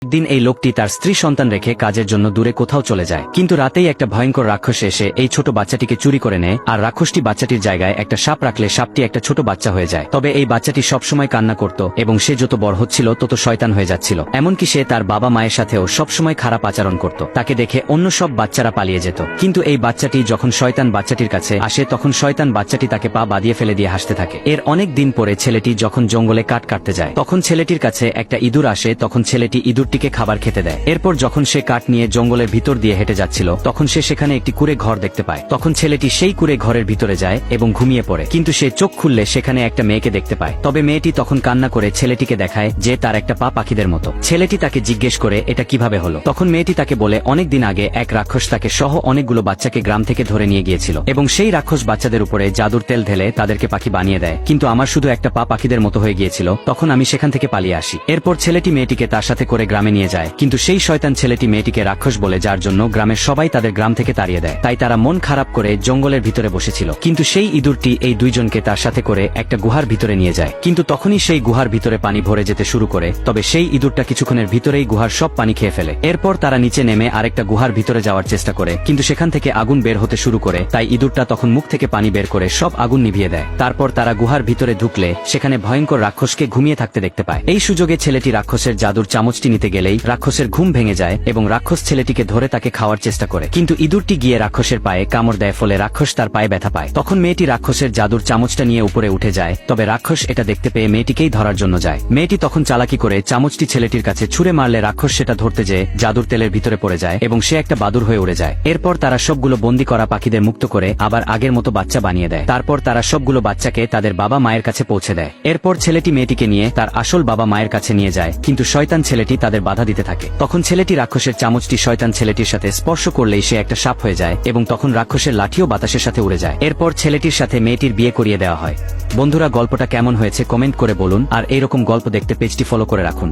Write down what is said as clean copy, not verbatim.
একদিন এই লোকটি তার স্ত্রী সন্তান রেখে কাজের জন্য দূরে কোথাও চলে যায়, কিন্তু রাতেই একটা ভয়ঙ্কর রাক্ষস এসে এই ছোট বাচ্চাটিকে চুরি করে নেয়। আর রাক্ষসটি বাচ্চাটির জায়গায় একটা সাপ রাখলে সাপটি একটা ছোট বাচ্চা হয়ে যায়। তবে এই বাচ্চাটি সবসময় কান্না করত এবং সে যত বড় হচ্ছিল তত শয়তান হয়ে যাচ্ছিল। এমনকি সে তার বাবা মায়ের সাথেও সবসময় খারাপ আচরণ করত। তাকে দেখে অন্য সব বাচ্চারা পালিয়ে যেত। কিন্তু এই বাচ্চাটি যখন শয়তান বাচ্চাটির কাছে আসে তখন শয়তান বাচ্চাটি তাকে পা বাঁধিয়ে ফেলে দিয়ে হাসতে থাকে। এর অনেক দিন পরে ছেলেটি যখন জঙ্গলে কাঠ কাটতে যায় তখন ছেলেটির কাছে একটা ইঁদুর আসে। তখন ছেলেটি ইঁদুরটিকে খাবার খেতে দেয়। এরপর যখন সে কাঠ নিয়ে জঙ্গলের ভিতর দিয়ে হেঁটে যাচ্ছিল তখন সে সেখানে একটি কুঁড়ে ঘর দেখতে পায়। তখন ছেলেটি সেই কুঁড়ে ঘরের ভিতরে যায় এবং ঘুমিয়ে পড়ে। কিন্তু সে চোখ খুললে সেখানে একটা মেয়েকে দেখতে পায়। তবে মেয়েটি তখন কান্না করে ছেলেটিকে দেখায় যে তার একটা পা পাখিদের মতো। ছেলেটি তাকে জিজ্ঞেস করে এটা কিভাবে হলো। তখন মেয়েটি তাকে বলে অনেক দিন আগে এক রাক্ষস তাকে সহ অনেকগুলো বাচ্চাকে গ্রাম থেকে ধরে নিয়ে গিয়েছিল এবং সেই রাক্ষস বাচ্চাদের উপরে জাদুর তেল ঢেলে তাদেরকে পাখি বানিয়ে দেয়। কিন্তু আমার শুধু একটা পা পাখিদের মতো হয়ে গিয়েছিল। তখন আমি সেখান থেকে পালিয়ে আসি। এরপর ছেলেটি মেয়েটিকে তার সাথে করে গ্রামে নিয়ে যায়। কিন্তু সেই শয়তান ছেলেটি মেয়েটিকে রাক্ষস বলে, যার জন্য গ্রামের সবাই তাদের গ্রাম থেকে তাড়িয়ে দেয়। তাই তারা মন খারাপ করে জঙ্গলের ভিতরে বসেছিল। কিন্তু সেই ইঁদুরটি এই দুইজনকে তার সাথে করে একটা গুহার ভিতরে নিয়ে যায়। কিন্তু তখনই সেই গুহার ভিতরে পানি ভরে যেতে শুরু করে। তবে সেই ইঁদুরটা কিছুক্ষণের ভিতরেই গুহার সব পানি খেয়ে ফেলে। এরপর তারা নিচে নেমে আরেকটা গুহার ভিতরে যাওয়ার চেষ্টা করে, কিন্তু সেখান থেকে আগুন বের হতে শুরু করে। তাই ইঁদুরটা তখন মুখ থেকে পানি বের করে সব আগুন নিভিয়ে দেয়। তারপর তারা গুহার ভিতরে ঢুকলে সেখানে ভয়ঙ্কর রাক্ষসকে ঘুমিয়ে থাকতে দেখতে পায়। এই সুযোগে ছেলেটি রাক্ষসের জাদুর চামচটি নিতে গেলেই রাক্ষসের ঘুম ভেঙে যায় এবং রাক্ষস ছেলেটিকে ধরে তাকে খাওয়ার চেষ্টা করে। কিন্তু ইঁদুরটি গিয়ে রাক্ষসের পায়ে কামড় দেয়, ফলে রাক্ষস তার পায়ে ব্যথা পায়। তখন মেয়েটি রাক্ষসের জাদুর চামচটা নিয়ে উপরে উঠে যায়। তবে রাক্ষস এটা দেখতে পেয়ে মেয়েটিকেই ধরার জন্য যায়। মেয়েটি তখন চালাকি করে চামচটি ছেলেটির কাছে ছুঁড়ে মারলে রাক্ষস সেটা ধরতে যেয়ে জাদুর তেলের ভিতরে পড়ে যায় এবং সে একটা বাদুর হয়ে উড়ে যায়। এরপর তারা সবগুলো বন্দি করা পাখিদের মুক্ত করে আবার আগের মতো বাচ্চা বানিয়ে দেয়। তারপর তারা সবগুলো বাচ্চাকে তাদের বাবা মায়ের কাছে পৌঁছে দেয়। এরপর ছেলেটি মেয়েটিকে নিয়ে তার আসল বাবা মায়ের কাছে নিয়ে যায়, কিন্তু শয়তান ছেলেটি তাদের বাধা দিতে থাকে। তখন ছেলেটি রাক্ষসের চামচটি শয়তান ছেলেটির সাথে স্পর্শ করলেই সে একটা সাপ হয়ে যায় এবং তখন রাক্ষসের লাঠিও বাতাসের সাথে উড়ে যায়। এরপর ছেলেটির সাথে মেয়েটির বিয়ে করিয়ে দেওয়া হয়। বন্ধুরা, গল্পটা কেমন হয়েছে কমেন্ট করে বলুন, আর এইরকম গল্প দেখতে পেজটি ফলো করে রাখুন।